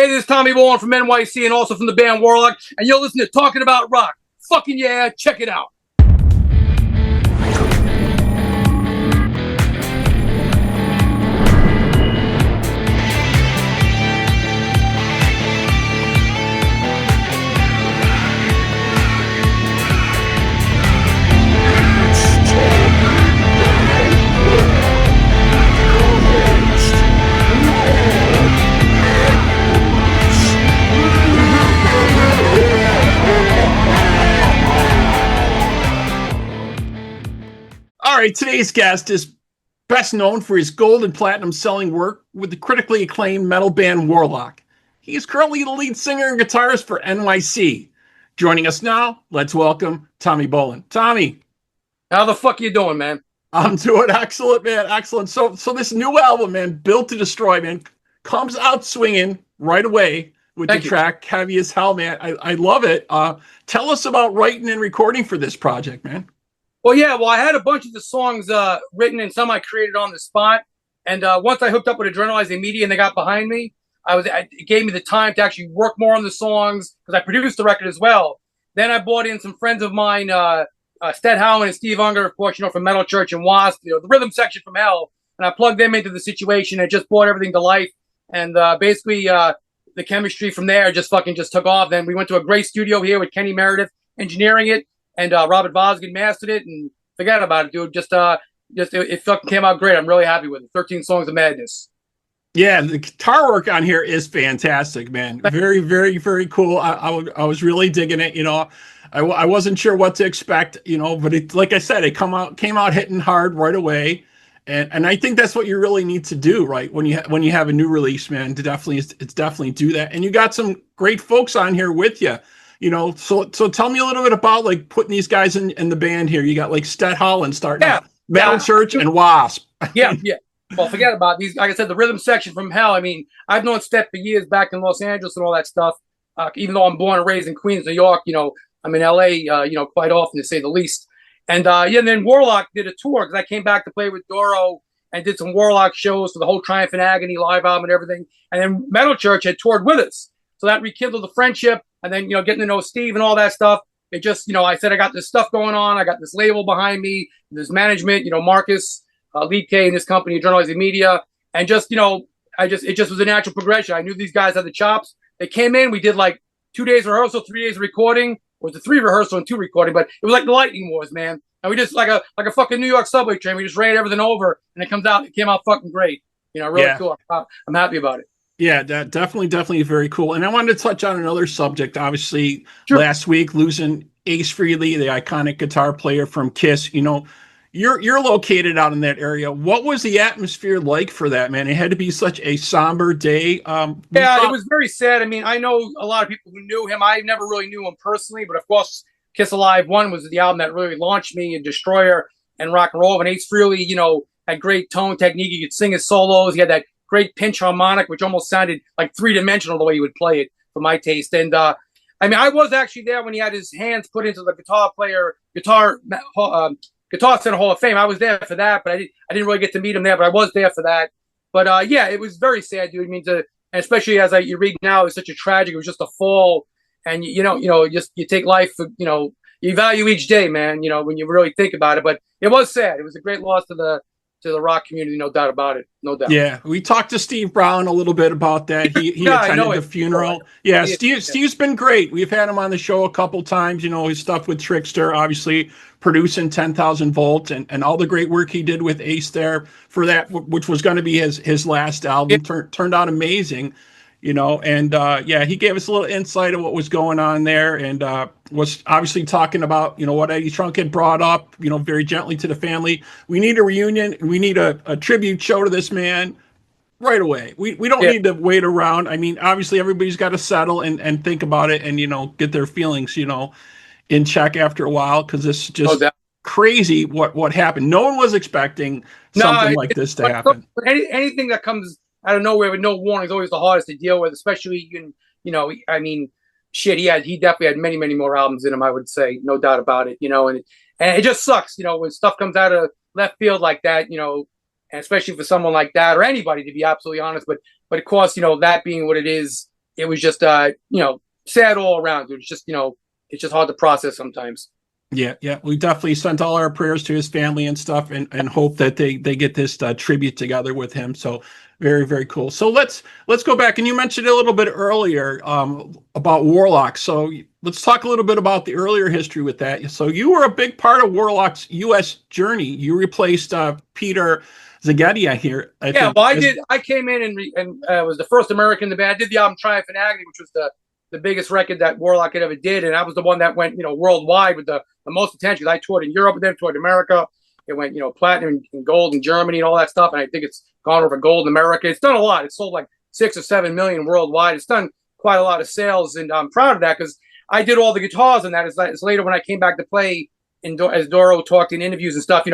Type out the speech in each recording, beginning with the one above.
Hey, this is Tommy Bolan from N.Y.C. and also from the band Warlock, and you're listening to Talking About Rock. Fucking yeah, check it out. All right, today's guest is best known for his gold and platinum selling work with the critically acclaimed metal band Warlock. He is currently the lead singer and guitarist for N.Y.C. Joining us now, let's welcome Tommy Bolan. Tommy. How the fuck you doing, man? I'm doing excellent, man. Excellent. So this new album, man, Built to Destroy, man, comes out swinging right away with the track Heavy as Hell, man. I love it. Tell us about writing and recording for this project, man. Well, yeah, I had a bunch of the songs written and some I created on the spot. And once I hooked up with Adrenalize Media and they got behind me, it gave me the time to actually work more on the songs because I produced the record as well. Then I brought in some friends of mine, Stet, Howland, and Steve Unger, of course, from Metal Church and W.A.S.P, the rhythm section from Hell. And I plugged them into the situation and just brought everything to life. And basically, the chemistry from there just took off. Then we went to a great studio here with Kenny Meredith engineering it. And Robert Vosgin mastered it, and forget about it, dude. It fucking came out great. I'm really happy with it. 13 songs of madness. Yeah, the guitar work on here is fantastic, man. Very, very, very cool. I was really digging it. I wasn't sure what to expect, but it, like I said, it came out hitting hard right away, and I think that's what you really need to do, right? When you have a new release, man, it's definitely do that. And you got some great folks on here with you. So tell me a little bit about like putting these guys in the band here. You got like Stet Howland starting out, Metal Church and W.A.S.P. Yeah. Well, forget about these. Like I said, the rhythm section from Hell. I mean, I've known Stet for years back in Los Angeles and all that stuff. Even though I'm born and raised in Queens, New York, I'm in LA, quite often to say the least. And and then Warlock did a tour because I came back to play with Doro and did some Warlock shows for the whole Triumph and Agony live album and everything. And then Metal Church had toured with us, so that rekindled the friendship. And then, getting to know Steve and all that stuff, it just, I said, I got this stuff going on. I got this label behind me, this management, Marcus, Lead K in this company, Adrenalize Media. And just, it just was a natural progression. I knew these guys had the chops. They came in, we did like 2 days rehearsal, 3 days recording. It was a 3 rehearsal and 2 recording, but it was like the Lightning Wars, man. And we just, like a fucking New York subway train, we just ran everything over and it came out fucking great. Really cool. I'm happy about it. Yeah, that definitely very cool. And I wanted to touch on another subject. Obviously, last week losing Ace Frehley, the iconic guitar player from Kiss. You're located out in that area. What was the atmosphere like for that, man? It had to be such a somber day. It was very sad. I mean, I know a lot of people who knew him. I never really knew him personally, but of course, Kiss Alive 1 was the album that really launched me, and Destroyer and rock and roll. And Ace Frehley, had great tone technique. He could sing his solos. He had that great pinch harmonic, which almost sounded like 3-dimensional the way he would play it for my taste. And I I was actually there when he had his hands put into the guitar Center Hall of Fame. I was there for that, but I didn't really get to meet him there, but I was there for that. But it was very sad, dude. I mean, and especially as you read now, it's such a tragic. It was just a fall, and you take life, you value each day, man. When you really think about it. But it was sad. It was a great loss to the rock community, no doubt about it. No doubt. Yeah, we talked to Steve Brown a little bit about that. He attended the funeral. Yeah, Steve's been great. We've had him on the show a couple times. His stuff with Trickster, obviously producing 10,000 Volts and all the great work he did with Ace there for that, which was going to be his last album. Turned out amazing. And he gave us a little insight of what was going on there, and was obviously talking about, what Eddie Trunk had brought up, very gently to the family. We need a reunion. We need a tribute show to this man right away. We don't need to wait around. I mean, obviously everybody's got to settle and think about it and, get their feelings, in check after a while, because it's just crazy what happened. No one was expecting something like this to happen. Anything that comes out of nowhere with no warning is always the hardest to deal with, especially, he definitely had many, many more albums in him, I would say, no doubt about it, and it just sucks, when stuff comes out of left field like that, and especially for someone like that or anybody, to be absolutely honest, but of course, that being what it is, it was just sad all around. It was just it's just hard to process sometimes. Yeah, yeah. We definitely sent all our prayers to his family and stuff, and hope that they get this tribute together with him. So very, very cool. So let's go back, and you mentioned a little bit earlier about Warlock. So let's talk a little bit about the earlier history with that. So you were a big part of Warlock's U.S. journey. You replaced Peter Zagedia here. I came in and was the first American in the band. I did the album Triumph and Agony, which was the biggest record that Warlock had ever did, and I was the one that went worldwide with the most attention. I toured in Europe with them, toured America. It went platinum and gold in Germany and all that stuff, and I think it's gone over gold in America. It's done a lot. It's sold like 6 or 7 million worldwide. It's done quite a lot of sales, and I'm proud of that because I did all the guitars in that. It's later when I came back to play, as Doro talked in interviews and stuff.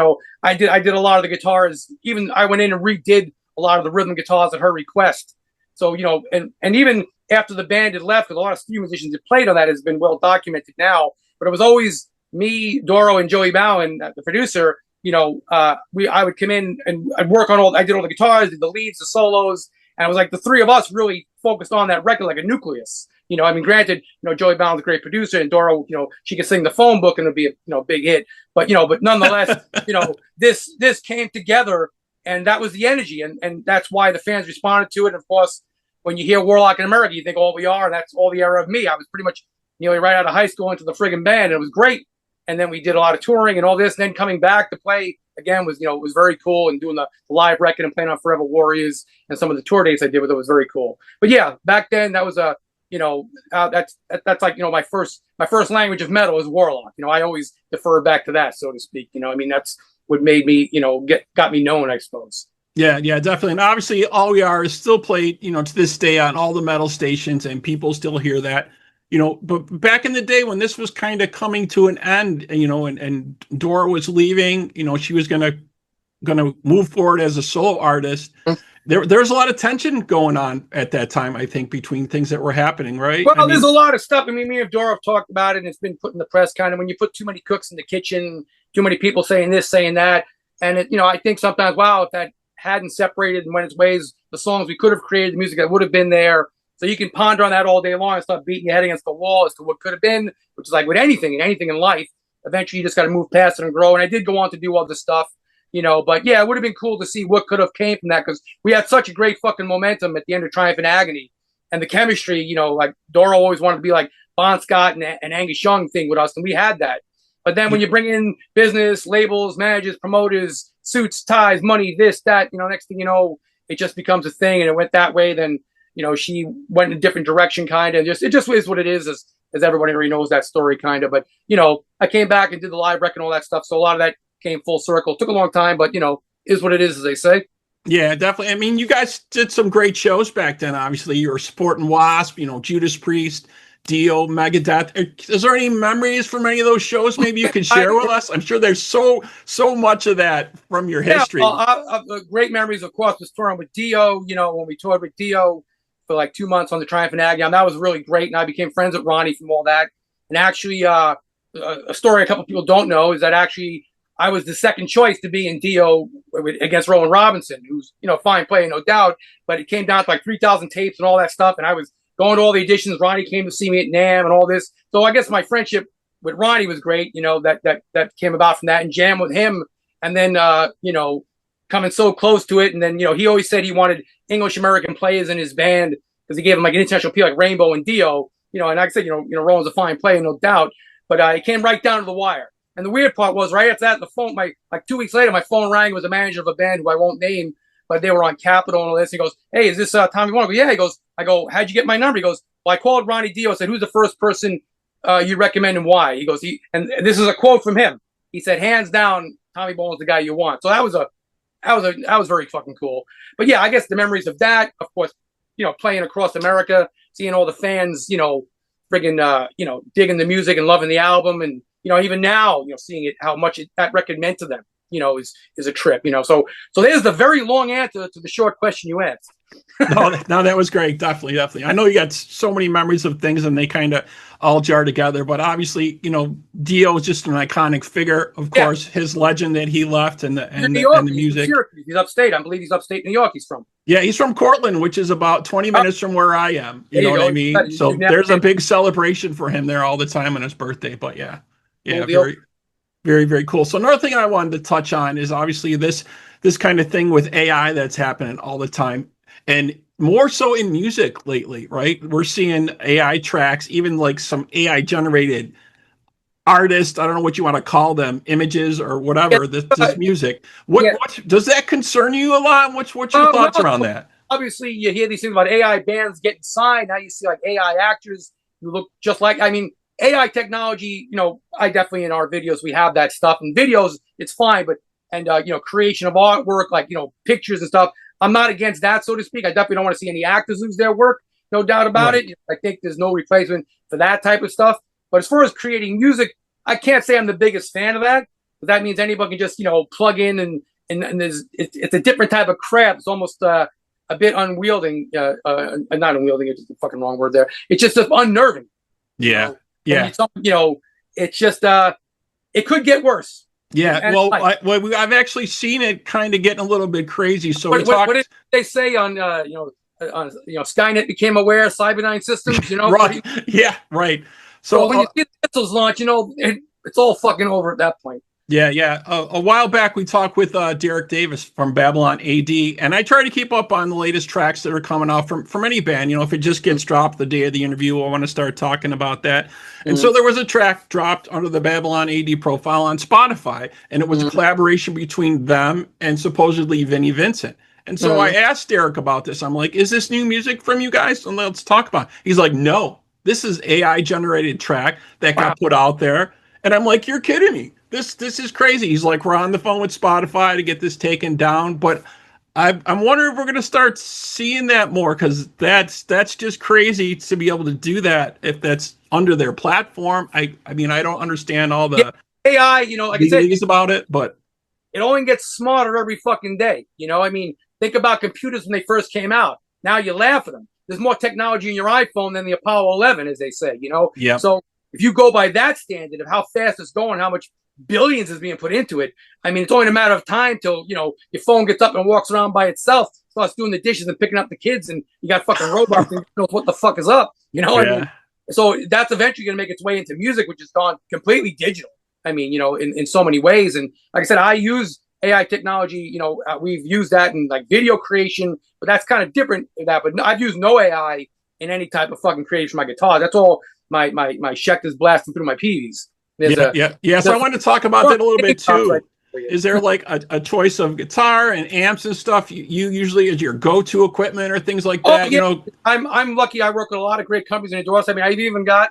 I did a lot of the guitars. Even I went in and redid a lot of the rhythm guitars at her request. So and even after the band had left, because a lot of studio musicians had played on that, has been well documented now. But it was always me, Doro, and Joey Bowen, the producer. I would come in and I'd work on I did all the guitars, did the leads, the solos, and it was like the three of us really focused on that record like a nucleus. Granted, Joey Bowen's a great producer, and Doro, she could sing the phone book and it'd be a big hit. But nonetheless, this came together, and that was the energy, and that's why the fans responded to it. And of course, when you hear Warlock in America, you think all we are, and that's all the era of me. I was pretty much nearly right out of high school into the friggin' band, and it was great. And then we did a lot of touring and all this. And then coming back to play again was, it was very cool. And doing the live record and playing on Forever Warriors and some of the tour dates I did with it was very cool. But yeah, back then that was that's like my first language of metal is Warlock. I always defer back to that, so to speak. That's what made me got me known, I suppose. Yeah, definitely. And obviously All We Are is still played, to this day on all the metal stations, and people still hear that. But back in the day when this was kind of coming to an end, and Dora was leaving, she was gonna move forward as a solo artist. There's a lot of tension going on at that time, I think, between things that were happening, right? Well, there's a lot of stuff. Me and Dora have talked about it, and it's been put in the press kind of when you put too many cooks in the kitchen, too many people saying this, saying that. And I think sometimes, wow, if that hadn't separated and went its ways, the songs we could have created, the music that would have been there. So you can ponder on that all day long and start beating your head against the wall as to what could have been, which is like with anything in life. Eventually, you just got to move past it and grow. And I did go on to do all this stuff, But yeah, it would have been cool to see what could have came from that, because we had such a great fucking momentum at the end of Triumph and Agony, and the chemistry. Like Doro always wanted to be like Bon Scott and Angus Young thing with us, and we had that. But then when you bring in business, labels, managers, promoters, suits, ties, money, this, that, next thing you know, it just becomes a thing, and it went that way. Then she went in a different direction, kind of. It just is what it is, as everybody already knows that story, kind of. But I came back and did the live record and all that stuff, so a lot of that came full circle. It took a long time, but is what it is, as they say. Yeah, definitely. You guys did some great shows back then. Obviously, you were supporting W.A.S.P, Judas Priest, Dio, Megadeth. Is there any memories from any of those shows maybe you could share with us? I'm sure there's so much of that from your history. Great memories, of course, was touring with Dio. When we toured with Dio for like 2 months on the Triumph and Agony, that was really great, and I became friends with Ronnie from all that. And actually, a story a couple people don't know is that actually I was the second choice to be in Dio against Roland Robinson, who's fine player, no doubt, but it came down to like 3,000 tapes and all that stuff, and I was going to all the auditions. Ronnie came to see me at NAMM and all this. So I guess my friendship with Ronnie was great, that came about from that, and jam with him. And then, coming so close to it. And then, he always said he wanted English American players in his band because he gave him like an international appeal, like Rainbow and Dio, and like I said, Roland's a fine player, no doubt, but it came right down to the wire. And the weird part was right after that, the phone, like 2 weeks later, my phone rang. It was a manager of a band who I won't name, but they were on Capitol and all this. He goes, "Hey, is this Tommy Warlock?" Yeah. He goes, I go, "How'd you get my number?" He goes, "Well, I called Ronnie Dio. I said, who's the first person you recommend and why?" He goes, and this is a quote from him. He said, "Hands down, Tommy Bolan's the guy you want." So that was very fucking cool. But yeah, I guess the memories of that, of course, playing across America, seeing all the fans, friggin', digging the music and loving the album, and even now, seeing it, how much that record meant to them, is a trip. So there's the very long answer to the short question you asked. No, that was great. Definitely. I know you got so many memories of things and they kind of all jar together, but obviously, Dio is just an iconic figure. Of Yeah, course, his legend that he left he's in New York. and the He's from music. Syracuse. He's upstate. I believe he's upstate New York. He's from. Yeah, he's from Cortland, which is about 20 minutes from where I am. You There know you what I go. mean? So there's a big celebration for him there all the time on his birthday. But yeah, Cool deal. very, very, very cool. So another thing I wanted to touch on is obviously this kind of thing with AI that's happening all the time, and more so in music lately, right? We're seeing AI tracks, even like some AI generated artists. I don't know what you want to call them, images or Yeah, whatever. This music. yeah. What does that concern you a lot? What's your thoughts Well, around that? obviously, you hear these things about AI bands getting signed. Now you see like AI actors who look just like. I mean, AI technology. I definitely in our videos we have that stuff. In videos, it's fine, but and creation of artwork, like pictures and stuff. I'm not against that, so to speak. I definitely don't want to see any actors lose their work. No doubt about Right. it. I think there's no replacement for that type of stuff. But as far as creating music, I can't say I'm the biggest fan of that. But that means anybody can just plug in and it's a different type of craft. It's almost a bit unwielding. Not unwielding. It's just the fucking wrong word there. It's just unnerving. Yeah. Yeah. It's just it could get worse. Yeah, well, I've actually seen it kind of getting a little bit crazy. So what did they say on Skynet became aware of Cyberdyne systems? Right? Yeah, right. So when you see the missiles launch, it's all fucking over at that point. Yeah. A while back, we talked with Derek Davis from Babylon AD, and I try to keep up on the latest tracks that are coming out from any band. If it just gets dropped the day of the interview, I want to start talking about that. And so there was a track dropped under the Babylon AD profile on Spotify, and it was a collaboration between them and supposedly Vinnie Vincent. And so I asked Derek about this. I'm like, is this new music from you guys? And let's talk about it. He's like, no, this is AI generated track that got put out there. And I'm like, you're kidding me. This is crazy. He's like, we're on the phone with Spotify to get this taken down. But I'm wondering if we're going to start seeing that more, because that's just crazy to be able to do that if that's under their platform. I mean, I don't understand all the AI, like I said, about it, but it only gets smarter every fucking day. I mean, think about computers when they first came out. Now you laugh at them. There's more technology in your iPhone than the Apollo 11, as they say. Yeah. So if you go by that standard of how fast it's going, how much billions is being put into it, I mean, it's only a matter of time till your phone gets up and walks around by itself, starts doing the dishes and picking up the kids, and you got fucking robots and knows what the fuck is up. Yeah. I mean, so that's eventually going to make its way into music, which has gone completely digital. I mean, in so many ways. And like I said, I use AI technology. We've used that in like video creation, but that's kind of different than that. But I've used no AI in any type of fucking creation for my guitar. That's all my Schecter's blasting through my PVs. Yeah. So I wanted to talk about that a little bit too. Is there like a choice of guitar and amps and stuff you usually is your go-to equipment or things like that? Yeah. I'm lucky. I work with a lot of great companies in endorse. I mean, I've even got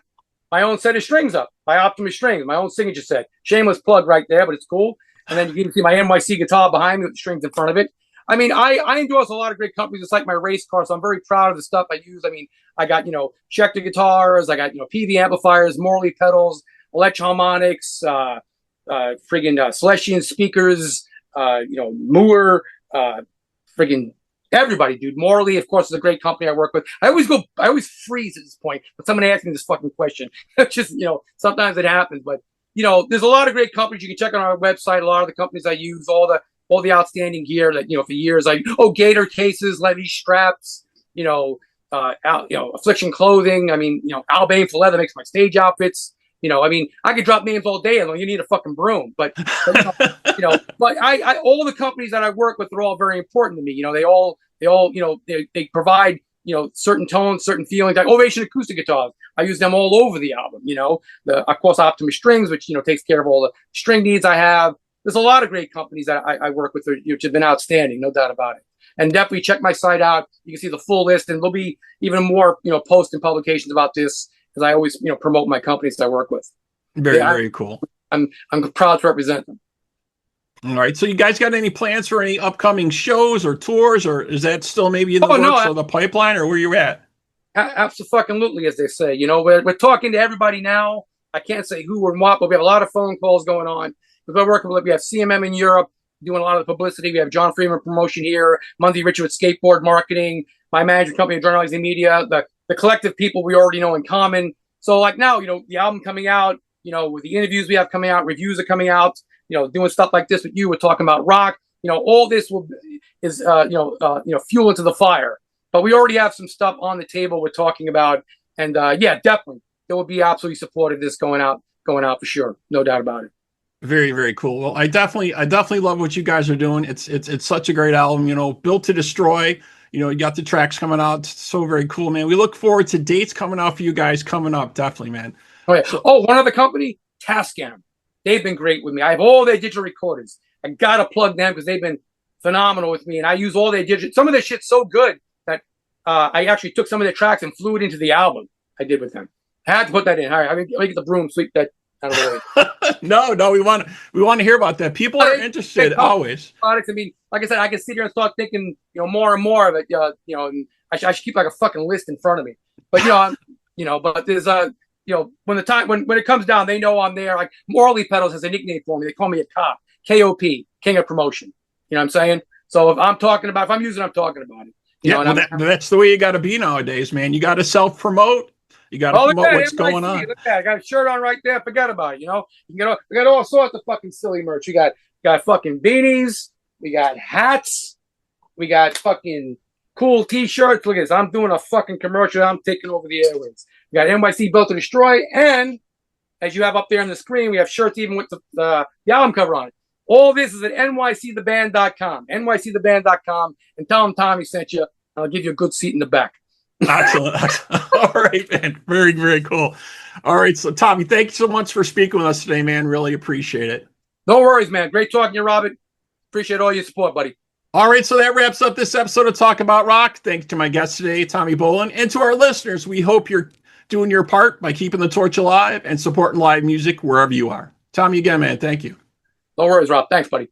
my own set of strings up by Optimus Strings, my own signature set. Shameless plug right there, but it's cool. And then you can see my N.Y.C guitar behind me with the strings in front of it. I mean, I endorse a lot of great companies. It's like my race car, so I'm very proud of the stuff I use. I mean, I got Schecter guitars, I got PV amplifiers, Morley pedals, electro-harmonics, friggin' Celestian speakers, Moore, friggin' everybody, dude. Morley, of course, is a great company I work with. I always freeze at this point when someone asks me this fucking question. It's just, sometimes it happens, but there's a lot of great companies. You can check on our website. A lot of the companies I use, all the outstanding gear that, for years, Gator cases, Levy straps, Affliction clothing. I mean, Albane for leather makes my stage outfits. I mean, I could drop names all day long. You need a fucking broom, but but I all the companies that I work with are all very important to me. They all they provide certain tones, certain feelings. Like Ovation acoustic guitars, I use them all over the album. Of course Optimus Strings, which takes care of all the string needs I have. There's a lot of great companies that I work with, which have been outstanding, no doubt about it. And definitely check my site out. You can see the full list, and there'll be even more posts and publications about this, because I always promote my companies that I work with. Very cool. I'm proud to represent them. All right. So you guys got any plans for any upcoming shows or tours, or is that still maybe in the works or the pipeline, or where you at? Absolutely, as they say. We're talking to everybody now. I can't say who or what, but we have a lot of phone calls going on. We're working with, we have CMM in Europe, doing a lot of the publicity. We have John Freeman promotion here, Monthly Richard with skateboard marketing, my management company, Journalizing Media, the collective people we already know in common. So like now, the album coming out, with the interviews we have coming out, reviews are coming out, doing stuff like this with you. We're talking about rock. All this is fuel into the fire. But we already have some stuff on the table we're talking about, and definitely there will be absolutely supportive of this going out for sure, no doubt about it. Very, very cool. Well, I definitely love what you guys are doing. It's such a great album. Built to Destroy. You got the tracks coming out. It's so very cool, man. We look forward to dates coming out for you guys coming up. Definitely, man. Oh yeah. One other company, Tascam. They've been great with me. I have all their digital recorders. I gotta plug them because they've been phenomenal with me, and I use all their digital. Some of their shit's so good that I actually took some of their tracks and flew it into the album I did with them. I had to put that in. All right, let me get the broom, sweep that out of the way. No, we want to hear about that. People are interested always. Products. I mean, like I said, I can sit here and start thinking, more and more of it. And I should keep like a fucking list in front of me. But but there's when it comes down, they know I'm there. Like Morley Pedals has a nickname for me. They call me a cop. KOP, King of Promotion. You know what I'm saying? So if I'm talking about, if I'm using it, I'm talking about it. That's the way you got to be nowadays, man. You got to self-promote. You got to promote what's going on. Look at that. I got a shirt on right there. Forget about it. We got all sorts of fucking silly merch. We got fucking beanies. We got hats. We got fucking cool T-shirts. Look at this. I'm doing a fucking commercial. I'm taking over the airwaves. We got N.Y.C Built to Destroy. And as you have up there on the screen, we have shirts even with the album cover on it. All this is at nyctheband.com. nyctheband.com. And tell them Tommy sent you. I'll give you a good seat in the back. Excellent. All right, man. Very, very cool. All right. So, Tommy, thank you so much for speaking with us today, man. Really appreciate it. No worries, man. Great talking to you, Robert. Appreciate all your support, buddy. All right. So that wraps up this episode of Talk About Rock. Thanks to my guest today, Tommy Bolan. And to our listeners, we hope you're doing your part by keeping the torch alive and supporting live music wherever you are. Tommy, again, man, thank you. No worries, Rob. Thanks, buddy.